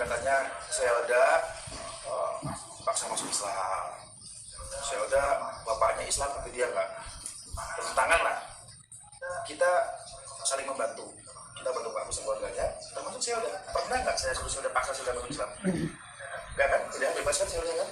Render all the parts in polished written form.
katanya Selda paksa masuk Islam. Selda bapaknya Islam tapi dia nggak bertentangan lah. Kita saling membantu. Kita bantu Pak Agus dan keluarganya, termasuk Selda. Pernah nggak saya suruh Selda paksa Selda masuk Islam? Nggak kan? Udah bebas kan Selda kan?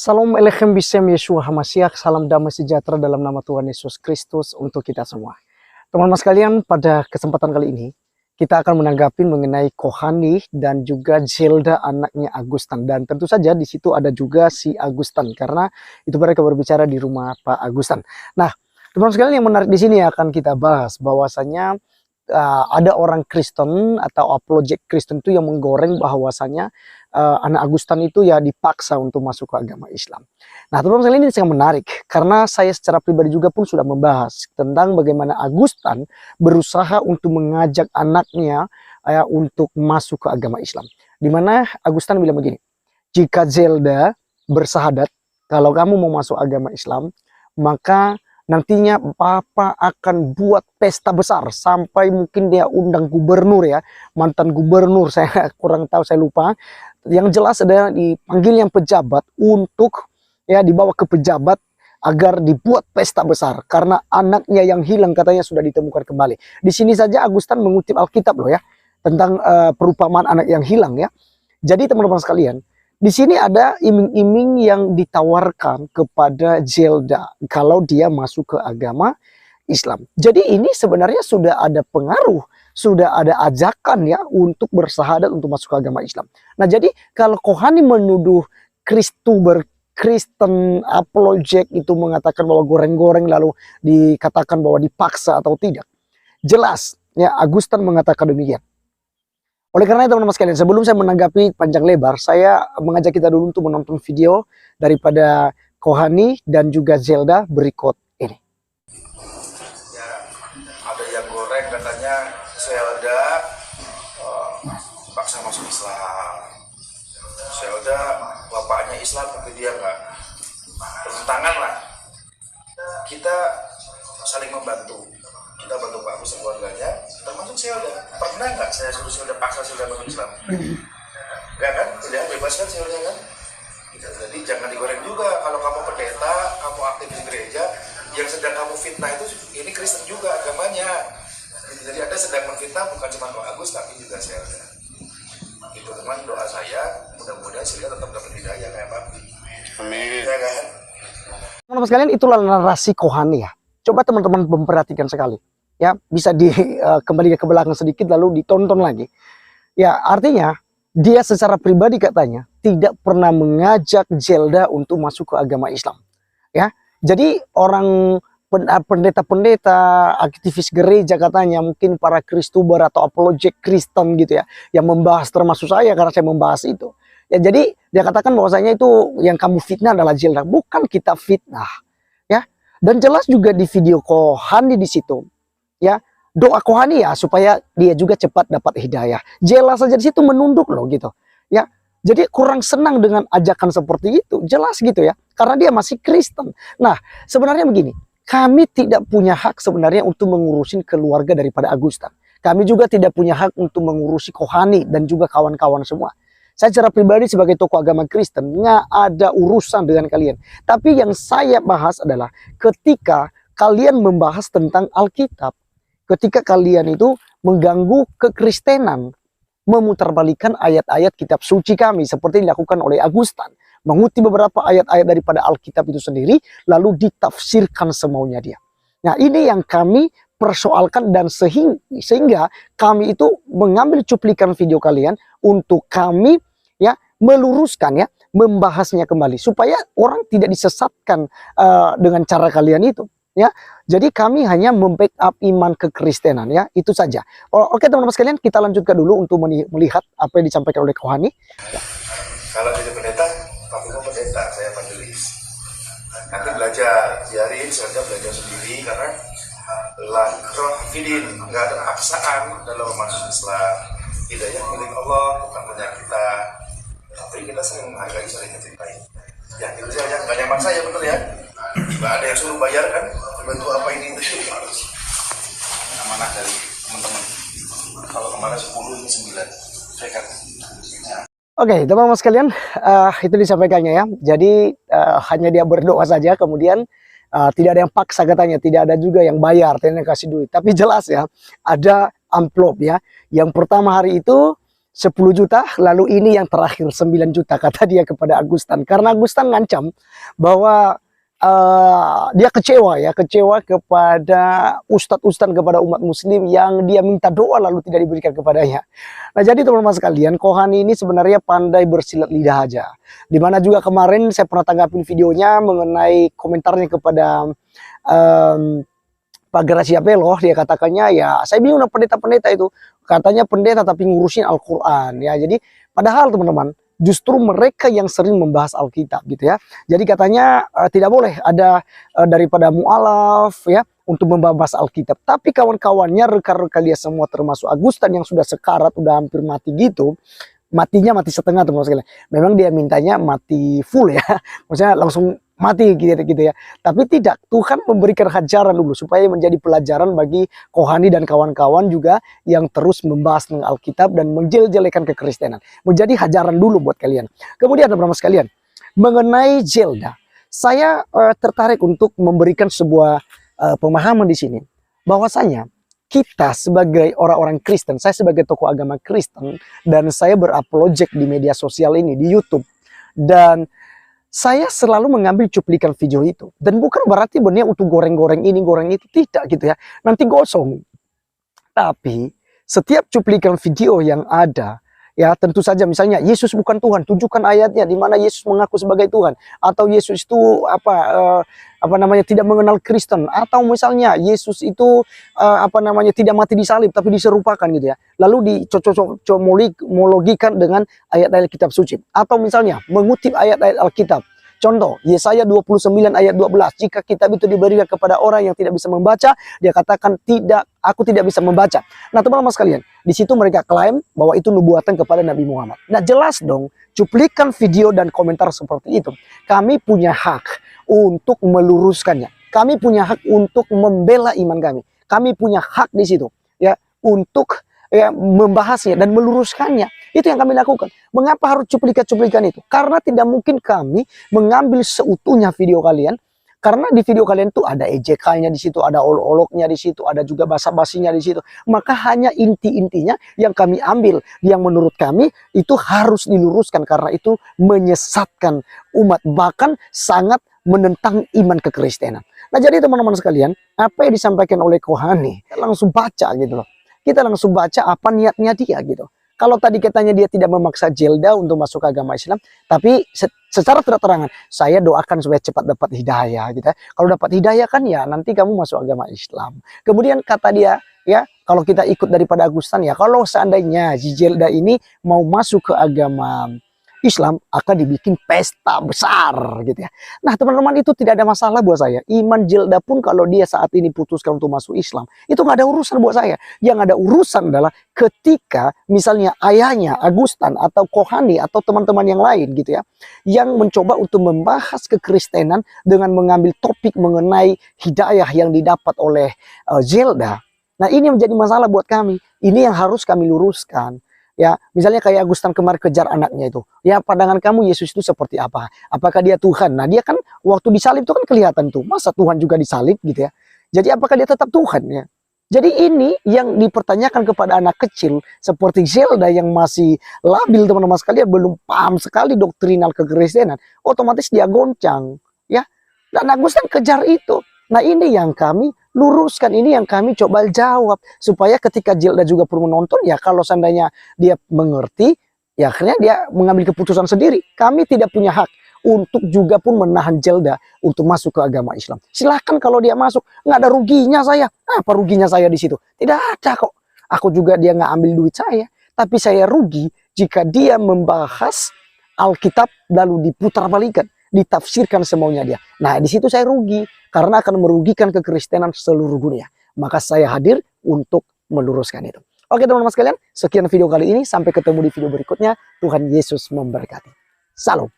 Salam Elechem Bisem Yeshua HaMashiach, salam damai sejahtera dalam nama Tuhan Yesus Kristus untuk kita semua. Teman-teman sekalian, pada kesempatan kali ini, kita akan menanggapi mengenai Kohani dan juga Zelda anaknya Agustan. Dan tentu saja di situ ada juga si Agustan, karena itu mereka berbicara di rumah Pak Agustan. Nah, teman-teman sekalian, yang menarik di sini akan kita bahas bahwasanya ada orang Kristen atau apologet Kristen itu yang menggoreng bahwasanya anak Agustan itu ya dipaksa untuk masuk ke agama Islam. Nah, teman-teman ini sangat menarik karena saya secara pribadi juga pun sudah membahas tentang bagaimana Agustan berusaha untuk mengajak anaknya untuk masuk ke agama Islam. Dimana Agustan bilang begini, jika Zelda bersahadat kalau kamu mau masuk agama Islam, maka nantinya Papa akan buat pesta besar sampai mungkin dia undang gubernur ya, mantan gubernur, saya kurang tahu, saya lupa. Yang jelas adalah dipanggil yang pejabat untuk ya dibawa ke pejabat agar dibuat pesta besar karena anaknya yang hilang katanya sudah ditemukan kembali. Di sini saja Agustan mengutip Alkitab loh ya tentang perumpamaan anak yang hilang ya. Jadi teman-teman sekalian, di sini ada iming-iming yang ditawarkan kepada Zelda kalau dia masuk ke agama Islam. Jadi ini sebenarnya sudah ada pengaruh, sudah ada ajakan ya untuk bersahadat untuk masuk ke agama Islam. Nah, jadi kalau Kohani menuduh Kristen apologet itu mengatakan bahwa goreng-goreng lalu dikatakan bahwa dipaksa atau tidak, jelas ya Agustan mengatakan demikian. Oleh karena itu teman-teman sekalian, sebelum saya menanggapi panjang lebar, saya mengajak kita dulu untuk menonton video daripada Kohani dan juga Zelda berikut ini. Ya, ada yang goreng katanya Zelda paksa masuk Islam. Zelda bapaknya Islam tapi dia nggak bertentangan lah. Kita saling membantu. Kita bantu Pak Agus dan keluarganya, termasuk Selda. Pernah nggak saya suruh Selda paksa Selda masuk Islam? Nggak kan? Udah bebas kan Selda kan? Jadi jangan digoreng juga. Kalau kamu pendeta, kamu aktif di gereja, yang sedang kamu fitnah itu ini Kristen juga agamanya. Jadi Anda sedang menfitnah bukan cuma Pak Agus tapi juga Selda. Itu teman doa saya, mudah-mudahan Selda tetap dapat hidayah kayak Papi. Amin. Ya kan? Teman-teman sekalian, itulah narasi Kohani ya. Coba teman-teman memperhatikan sekali. Ya, bisa kembali ke belakang sedikit lalu ditonton lagi. Ya, artinya dia secara pribadi katanya tidak pernah mengajak Zelda untuk masuk ke agama Islam. Ya, jadi orang pendeta-pendeta, aktivis gereja katanya, mungkin para Kristuber atau apologet Kristen gitu ya, yang membahas, termasuk saya karena saya membahas itu. Ya, jadi dia katakan bahwasanya itu yang kamu fitnah adalah Zelda, bukan kita fitnah. Ya, dan jelas juga di video Kohani di situ. Ya, doa Kohani ya supaya dia juga cepat dapat hidayah. Jelas saja di situ menunduk loh gitu. Ya, jadi kurang senang dengan ajakan seperti itu. Jelas gitu ya, karena dia masih Kristen. Nah, sebenarnya begini, kami tidak punya hak sebenarnya untuk mengurusin keluarga daripada Agustan. Kami juga tidak punya hak untuk mengurusi Kohani dan juga kawan-kawan semua. Saya secara pribadi sebagai tokoh agama Kristen nggak ada urusan dengan kalian. Tapi yang saya bahas adalah ketika kalian membahas tentang Alkitab, ketika kalian itu mengganggu kekristenan, memutarbalikkan ayat-ayat kitab suci kami seperti dilakukan oleh Agustan, mengutip beberapa ayat-ayat daripada Alkitab itu sendiri lalu ditafsirkan semaunya dia. Nah, ini yang kami persoalkan dan sehingga kami itu mengambil cuplikan video kalian untuk kami ya meluruskan ya, membahasnya kembali supaya orang tidak disesatkan dengan cara kalian itu. Ya, jadi kami hanya membackup iman kekristenan ya, itu saja. Oke teman-teman sekalian, kita lanjutkan dulu untuk melihat apa yang disampaikan oleh Kohani. Ya. Kalau jadi pendeta, Papi mau pendeta, saya majelis. Nanti belajar, biarin Selda belajar sendiri karena La ikraha fid-din, nggak ada paksaan dalam masuk Islam. Hidayah milik Allah, bukan punya kita. Tapi kita sering menghargai, sering mencintai. Ya itu saja, nggak nyaman saya bener ya. Nggak ada yang suruh bayar kan? Bantu apa ini itu harus amanah dari teman-teman. Kalau kemarin 10 ini 9, saya kan. Oke, teman-teman sekalian, itu disampaikannya ya. Jadi hanya dia berdoa saja, kemudian tidak ada yang paksa katanya, tidak ada juga yang bayar, tidak ada yang kasih duit. Tapi jelas ya, ada amplop ya. Yang pertama hari itu 10 juta, lalu ini yang terakhir 9 juta kata dia kepada Agustan. Karena Agustan ngancam bahwa dia kecewa ya, kecewa kepada ustadz-ustadz, kepada umat muslim yang dia minta doa lalu tidak diberikan kepadanya. Nah jadi teman-teman sekalian, Kohani ini sebenarnya pandai bersilat lidah aja. Dimana juga kemarin saya pernah tanggapin videonya mengenai komentarnya kepada Pak Gracia Peloh, dia katakannya ya saya bingung pendeta-pendeta itu, katanya pendeta tapi ngurusin Al-Quran ya. Jadi padahal teman-teman, justru mereka yang sering membahas Alkitab gitu ya. Jadi katanya tidak boleh ada daripada mu'alaf ya untuk membahas Alkitab. Tapi kawan-kawannya, rekan-rekan dia semua termasuk Agustan yang sudah sekarat, udah hampir mati gitu. Matinya mati setengah teman-teman sekalian. Memang dia mintanya mati full ya. Maksudnya langsung mati gitu ya. Tapi tidak, Tuhan memberikan hajaran dulu supaya menjadi pelajaran bagi Kohani dan kawan-kawan juga yang terus membahas tentang Alkitab dan menjelek-jelekan kekristenan. Menjadi hajaran dulu buat kalian. Kemudian teman-teman sekalian, mengenai Zelda, saya tertarik untuk memberikan sebuah pemahaman di sini bahwasanya kita sebagai orang-orang Kristen, saya sebagai tokoh agama Kristen dan saya berapologet di media sosial ini, di YouTube, dan saya selalu mengambil cuplikan video itu. Dan bukan berarti berniat untuk goreng-goreng ini, goreng itu. Tidak gitu ya. Nanti gosong. Tapi setiap cuplikan video yang ada, ya tentu saja misalnya Yesus bukan Tuhan, tunjukkan ayatnya di mana Yesus mengaku sebagai Tuhan. Atau Yesus itu tidak mengenal Kristen. Atau misalnya Yesus itu tidak mati di salib tapi diserupakan gitu ya. Lalu dicocok-cocok-mologikan dengan ayat-ayat kitab suci. Atau misalnya mengutip ayat-ayat Alkitab. Contoh, Yesaya 29 ayat 12. Jika kitab itu diberikan kepada orang yang tidak bisa membaca, dia katakan aku tidak bisa membaca. Nah teman-teman sekalian, di situ mereka klaim bahwa itu nubuatan kepada Nabi Muhammad. Nah jelas dong, cuplikan video dan komentar seperti itu. Kami punya hak untuk meluruskannya. Kami punya hak untuk membela iman kami. Kami punya hak di situ ya untuk membahasnya dan meluruskannya. Itu yang kami lakukan. Mengapa harus cuplikan-cuplikan itu? Karena tidak mungkin kami mengambil seutuhnya video kalian. Karena di video kalian tuh ada ejekannya di situ, ada olok-oloknya di situ, ada juga basa-basinya di situ. Maka hanya inti-intinya yang kami ambil, yang menurut kami itu harus diluruskan karena itu menyesatkan umat, bahkan sangat menentang iman kekristenan. Nah jadi teman-teman sekalian, apa yang disampaikan oleh Kohani, langsung baca gitu loh. Kita langsung baca apa niatnya dia gitu. Kalau tadi katanya dia tidak memaksa Zelda untuk masuk ke agama Islam, tapi secara terang-terangan saya doakan supaya cepat dapat hidayah gitu ya. Kalau dapat hidayah kan ya nanti kamu masuk agama Islam. Kemudian kata dia ya, kalau kita ikut daripada Agustan ya, kalau seandainya Zelda ini mau masuk ke agama Islam akan dibikin pesta besar gitu ya. Nah teman-teman, itu tidak ada masalah buat saya. Iman Zelda pun kalau dia saat ini putuskan untuk masuk Islam, itu nggak ada urusan buat saya. Yang ada urusan adalah ketika misalnya ayahnya Agustan atau Kohani atau teman-teman yang lain gitu ya, yang mencoba untuk membahas kekristenan dengan mengambil topik mengenai hidayah yang didapat oleh Zelda. Nah ini menjadi masalah buat kami. Ini yang harus kami luruskan. Ya, misalnya kayak Agustan kemarin kejar anaknya itu. Ya, pandangan kamu Yesus itu seperti apa? Apakah dia Tuhan? Nah, dia kan waktu disalib itu kan kelihatan tuh. Masa Tuhan juga disalib gitu ya. Jadi apakah dia tetap Tuhan ya? Jadi ini yang dipertanyakan kepada anak kecil seperti Zelda yang masih labil teman-teman sekalian, belum paham sekali doktrinal kekristenan, otomatis dia goncang ya. Dan Agustan kejar itu. Nah, ini yang kami luruskan, ini yang kami coba jawab supaya ketika Zelda juga pun menonton ya, kalau seandainya dia mengerti ya akhirnya dia mengambil keputusan sendiri. Kami tidak punya hak untuk juga pun menahan Zelda untuk masuk ke agama Islam. Silahkan kalau dia masuk, nggak ada ruginya saya. Apa ruginya saya di situ? Tidak ada kok. Aku juga dia nggak ambil duit saya, tapi saya rugi jika dia membahas Alkitab lalu diputar balikan, ditafsirkan semaunya dia. Nah di situ saya rugi karena akan merugikan kekristenan seluruh dunia. maka saya hadir untuk meluruskan itu. Oke teman-teman sekalian, sekian video kali ini. Sampai ketemu di video berikutnya. Tuhan Yesus memberkati. Salam.